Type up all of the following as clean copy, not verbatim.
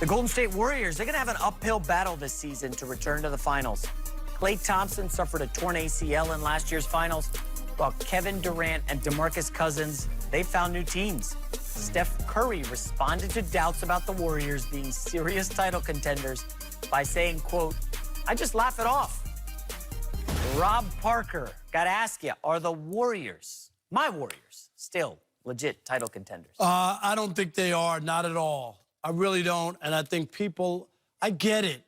The Golden State Warriors, they're going to have an uphill battle this season to return to the finals. Klay Thompson suffered a torn ACL in last year's finals, while Kevin Durant and DeMarcus Cousins, they found new teams. Steph Curry responded to doubts about the Warriors being serious title contenders by saying, quote, "I just laugh it off." Rob Parker, got to ask you, are the Warriors, my Warriors, still legit title contenders? I don't think they are, not at all. I really don't, and I think people, I get it.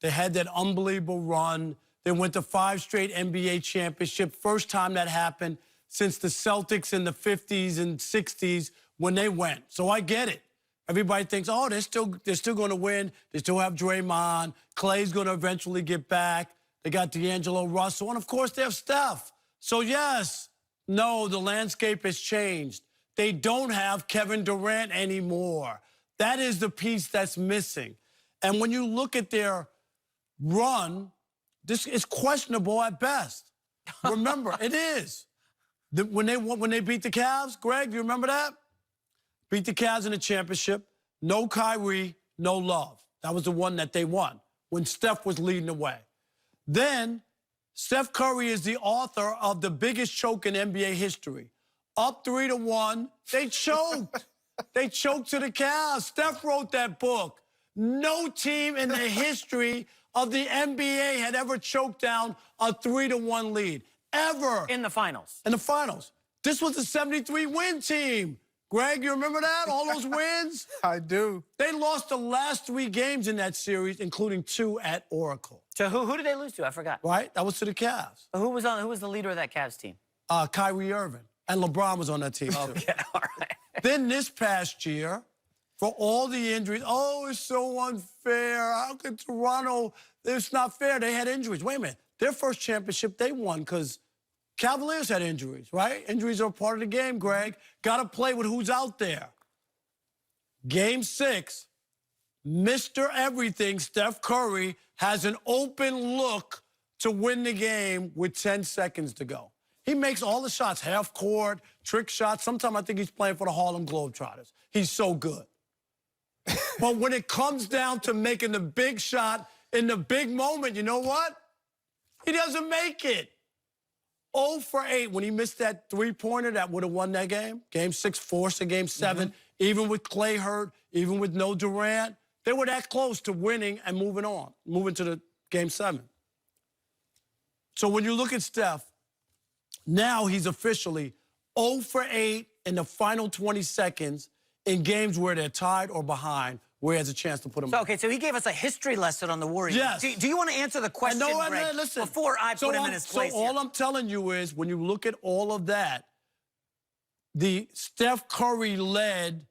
They had that unbelievable run. They went to 5 straight NBA championships. First time that happened since the Celtics in the 50s and 60s when they went. So I get it. Everybody thinks, oh, they're still going to win. They still have Draymond. Clay's going to eventually get back. They got D'Angelo Russell, and of course they have Steph. So yes, no, the landscape has changed. They don't have Kevin Durant anymore. That is the piece that's missing. And when you look at their run, this is questionable at best. Remember, it is. When they beat the Cavs, Greg, do you remember that? Beat the Cavs in the championship. No Kyrie, no Love. That was the one that they won when Steph was leading the way. Then Steph Curry is the author of the biggest choke in NBA history. Up 3-1, they choked. They choked to the Cavs. Steph wrote that book. No team in the history of the NBA had ever choked down a 3-1 lead. Ever. In the finals. In the finals. This was a 73-win team. Greg, you remember that? All those wins? I do. They lost the last 3 games in that series, including 2 at Oracle. So who did they lose to? I forgot. Right? That was to the Cavs. Who was the leader of that Cavs team? Kyrie Irving. And LeBron was on that team, too. Okay, all right. Then this past year, for all the injuries, oh, it's so unfair. How could Toronto, it's not fair. They had injuries. Wait a minute. Their first championship, they won because Cavaliers had injuries, right? Injuries are part of the game, Greg. Got to play with who's out there. Game 6, Mr. Everything, Steph Curry, has an open look to win the game with 10 seconds to go. He makes all the shots, half court, trick shots. Sometimes I think he's playing for the Harlem Globetrotters. He's so good. But when it comes down to making the big shot in the big moment, you know what? He doesn't make it. 0 for 8 when he missed that 3-pointer that would have won that game. Game 6 forced a game 7. Even with Klay hurt, even with no Durant, they were that close to winning and moving on, moving to the game 7. So when you look at Steph, now he's officially 0 for 8 in the final 20 seconds in games where they're tied or behind, where he has a chance to put them Okay, so he gave us a history lesson on the Warriors. Yes. Do you want to answer the question, Greg, listen, before I put him in his place? So all I'm telling you is, when you look at all of that, the Steph Curry-led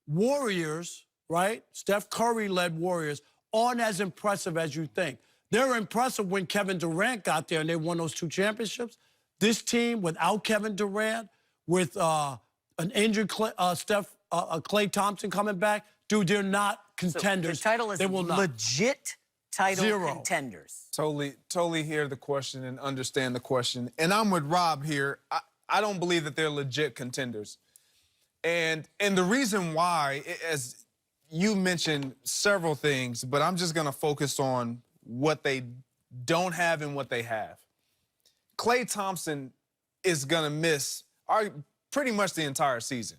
Warriors, right? Steph Curry-led Warriors aren't as impressive as you think. They're impressive when Kevin Durant got there and they won those 2 championships. This team, without Kevin Durant, with an injured Klay Thompson coming back, dude, they're not contenders. So the title is they will not. legit title 0. contenders. Totally hear the question and understand the question. And I'm with Rob here. I don't believe that they're legit contenders. And the reason why, as you mentioned several things, but I'm just going to focus on what they don't have and what they have. Klay Thompson is going to miss pretty much the entire season.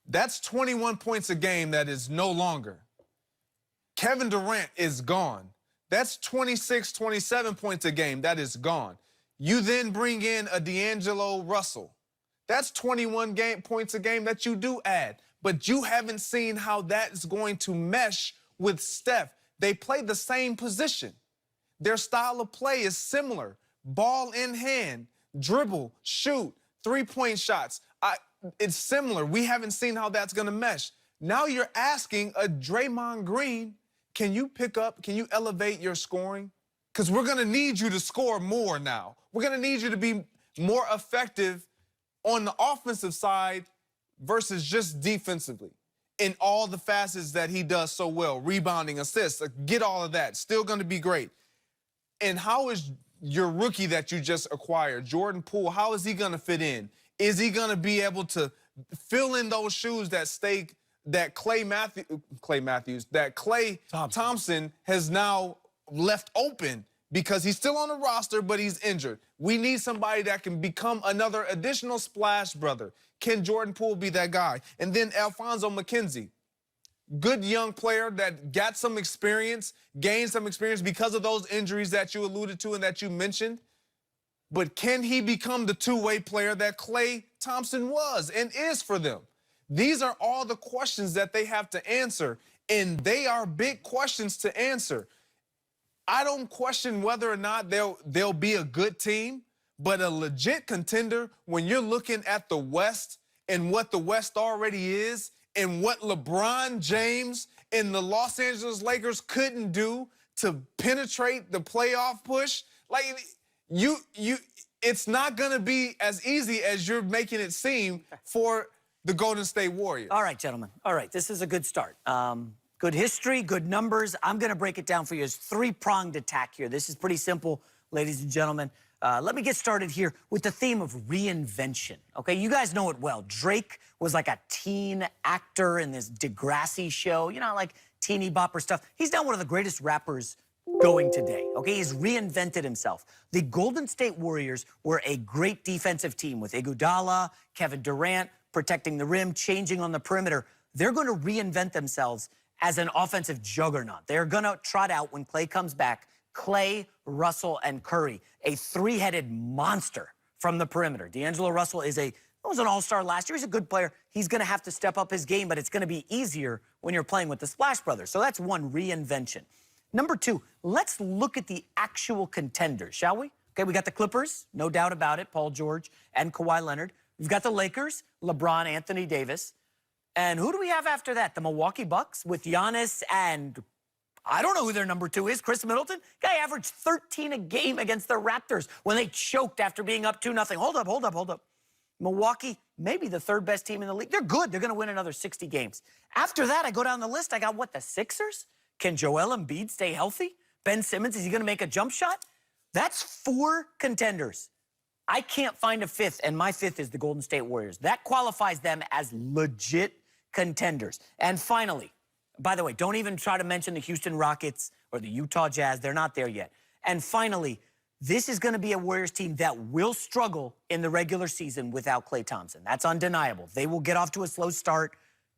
That's 21 points a game that is no longer. Kevin Durant is gone. That's 26, 27 points a game that is gone. You then bring in a D'Angelo Russell. That's 21 points a game that you do add. But you haven't seen how that is going to mesh with Steph. They play the same position. Their style of play is similar. Ball in hand, dribble, shoot, 3-point shots. It's similar. We haven't seen how that's going to mesh. Now you're asking a Draymond Green, can you elevate your scoring? Because we're going to need you to score more now. We're going to need you to be more effective on the offensive side versus just defensively in all the facets that he does so well. Rebounding, assists, get all of that. Still going to be great. And how is your rookie that you just acquired, Jordan Poole, how is he going to fit in? Is he going to be able to fill in those shoes that that Klay Thompson has now left open because he's still on the roster, but he's injured. We need somebody that can become another additional splash brother. Can Jordan Poole be that guy? And then Alfonso McKenzie, good young player that got some experience, gained some experience because of those injuries that you alluded to and that you mentioned. But can he become the two-way player that Klay Thompson was and is for them? These are all the questions that they have to answer, and they are big questions to answer. I don't question whether or not they'll be a good team, but a legit contender when you're looking at the West and what the West already is and what LeBron James and the Los Angeles Lakers couldn't do to penetrate the playoff push. Like, it's not going to be as easy as you're making it seem for the Golden State Warriors. All right, gentlemen. All right, this is a good start. Good history, good numbers. I'm going to break it down for you as three-pronged attack here. This is pretty simple, ladies and gentlemen. Let me get started here with the theme of reinvention. Okay, you guys know it well. Drake was like a teen actor in this Degrassi show, you know, like teeny bopper stuff. He's now one of the greatest rappers going today, okay? He's reinvented himself. The Golden State Warriors were a great defensive team with Iguodala, Kevin Durant, protecting the rim, changing on the perimeter. They're going to reinvent themselves as an offensive juggernaut. They're going to trot out, when Klay comes back, Klay, Russell, and Curry, a three-headed monster from the perimeter. D'Angelo Russell was an all-star last year. He's a good player. He's going to have to step up his game, but it's going to be easier when you're playing with the Splash Brothers. So that's one, reinvention. Number two, let's look at the actual contenders, shall we? Okay, we got the Clippers, no doubt about it, Paul George and Kawhi Leonard. We've got the Lakers, LeBron, Anthony Davis. And who do we have after that? The Milwaukee Bucks with Giannis and I don't know who their number two is, Chris Middleton. Guy averaged 13 a game against the Raptors when they choked after being up 2-0. Hold up. Milwaukee, maybe the third best team in the league. They're good. They're going to win another 60 games. After that, I go down the list. I got, what, the Sixers? Can Joel Embiid stay healthy? Ben Simmons, is he going to make a jump shot? That's four contenders. I can't find a fifth, and my fifth is the Golden State Warriors. That qualifies them as legit contenders. And finally, by the way, don't even try to mention the Houston Rockets or the Utah Jazz. They're not there yet. And finally, this is going to be a Warriors team that will struggle in the regular season without Klay Thompson. That's undeniable. They will get off to a slow start.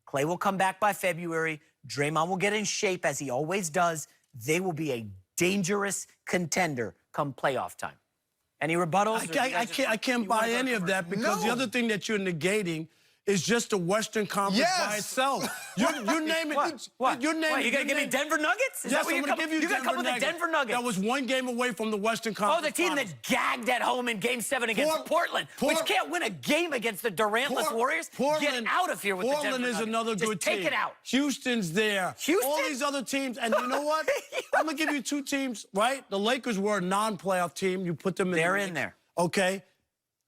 Klay will come back by February. Draymond will get in shape, as he always does. They will be a dangerous contender come playoff time. Any rebuttals? I can't buy any of that, because the other thing that you're negating is just the Western Conference by itself. You're naming what? You're naming. What, you gonna give me Denver Nuggets? Is yes, that what I'm gonna give you. You gotta come with the Denver Nuggets. That was one game away from the Western Conference. Oh, the team that gagged at home in Game 7 against Portland, which can't win a game against the Durantless Warriors. Get out of here with the Denver Nuggets. Portland is another good team. Take it out. Houston's there. Houston? All these other teams, and you know what? I'm gonna give you two teams, right? The Lakers were a non-playoff team. You put them in. They're in there. Okay.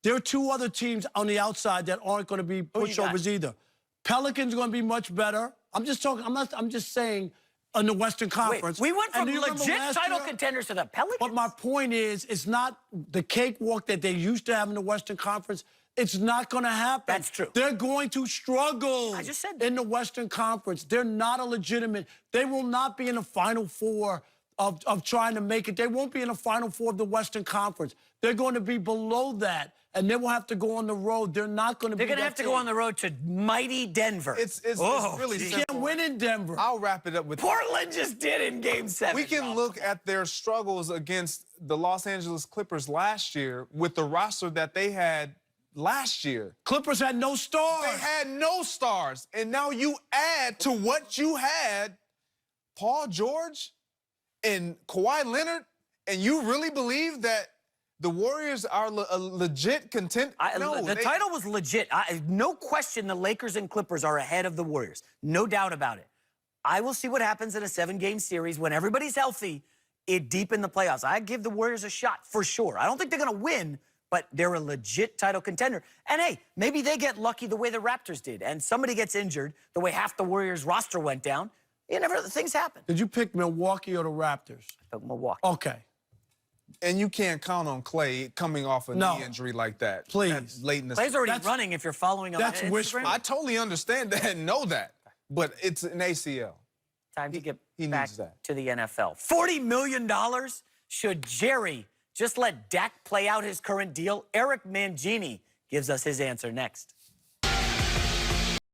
There are two other teams on the outside that aren't going to be pushovers either. Pelicans are going to be much better. I'm just talking. I'm just saying, in the Western Conference. Wait, we went from legit title contenders to the Pelicans. But my point is, it's not the cakewalk that they used to have in the Western Conference. It's not going to happen. That's true. They're going to struggle. I just said that. In the Western Conference. They're not a legitimate. They will not be in the Final Four of trying to make it. They won't be in the Final Four of the Western Conference. They're going to be below that, and they will have to go on the road. They're not going to be. They're going to have to go on the road to mighty Denver. It's really simple. You can't win in Denver. I'll wrap it up with Portland just did in Game 7. We can look at their struggles against the Los Angeles Clippers last year with the roster that they had last year. Clippers had no stars. They had no stars. And now you add to what you had Paul George and Kawhi Leonard, and you really believe that the Warriors are a legit contender? No, the title was legit. No question the Lakers and Clippers are ahead of the Warriors. No doubt about it. I will see what happens in a 7-game series when everybody's healthy, deep in the playoffs. I give the Warriors a shot for sure. I don't think they're going to win, but they're a legit title contender. And, hey, maybe they get lucky the way the Raptors did, and somebody gets injured the way half the Warriors roster went down. Things happen. Did you pick Milwaukee or the Raptors? I took Milwaukee. Okay. And you can't count on Klay coming off a knee injury like that. Please. Late in the Klay's already running if you're following him on Instagram. Wishful. I totally understand that and know that. but it's an ACL. Time to get he back needs that. to the NFL. $40 million? Should Jerry just let Dak play out his current deal? Eric Mangini gives us his answer next.